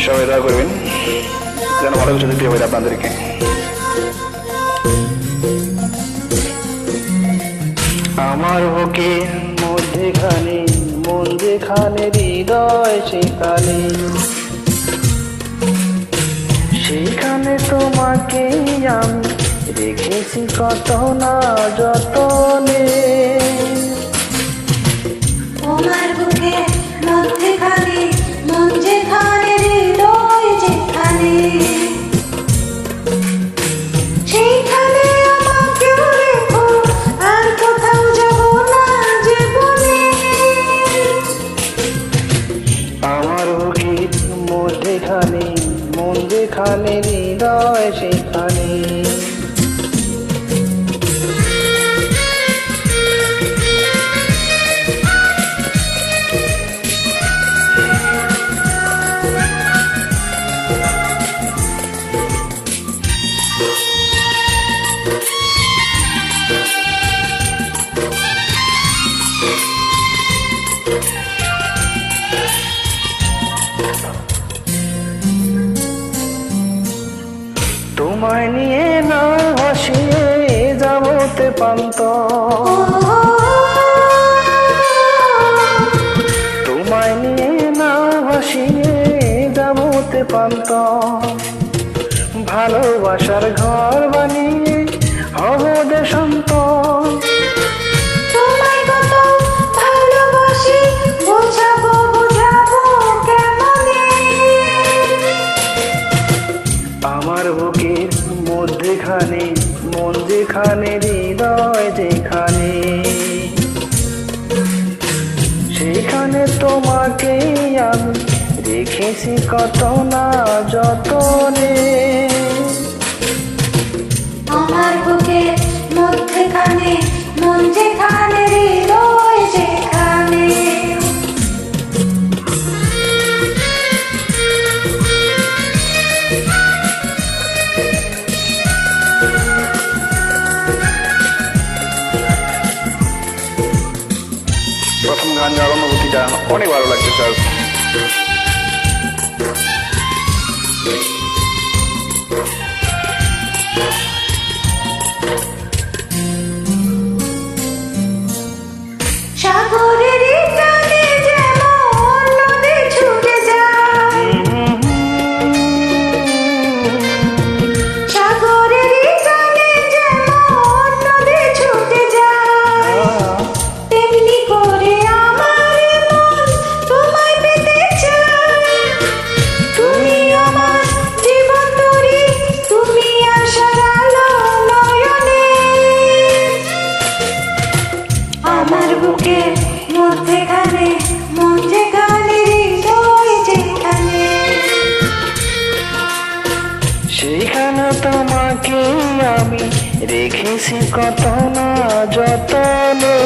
সবাই দোয়া করবেন যেন ভালো কিছু দিতে পারি আপনাদেরকে। আমার বুকে মধ্যেখানে মন যেখানে হৃদয় সেখানে, সেইখানে তোমাকে আমি রেখেছি কত না যতনে। আমার বুকে মধ্যেখানে মন যেখানে হৃদয় যেখানে, সেইখানে আমাকে রেখো আর কোথাও যাব না জীবনে। আমার বুকে মধ্যেখানে মন যেখানে হৃদয় সেখানে। তোমায় নিয়ে না ভাসিয়ে যাবতে পান্ত, তোমায় নিয়ে না ভাসিয়ে যাবতে পান্ত, ভালোবাসার ঘর বানিয়ে হব দেশান্ত। তোমায় কত ভালোবাসি বোঝাবো বোঝাবো কেমনে। আমার বুকের মধ্যেখানে মন যেখানে হৃদয় যেখানে, সেখানে তোমাকে আমি রেখেছি কত না যতনে। আমার বুকে মধ্যেখানে মন যেখানে হৃদয় যেখানে। প্রথম গান গাওয়ার অনুভূতিটা অনেক ভালো লাগছে স্যার। সাগরের টানে যেমন নদী ছুটে যায়, সাগরের টানে যেমন নদী ছুটে যায়, তেমনি করে আমার মন তোমায় পেতে চায়। তুমি আমার জীবন তরি, তুমি আশার আলো নয়নে। আমার বুকের মধ্যেখানে মন যেখানে হৃদয় যেখানে, সেইখানে তোমাকে আমি রেখেছি কত না যতনে।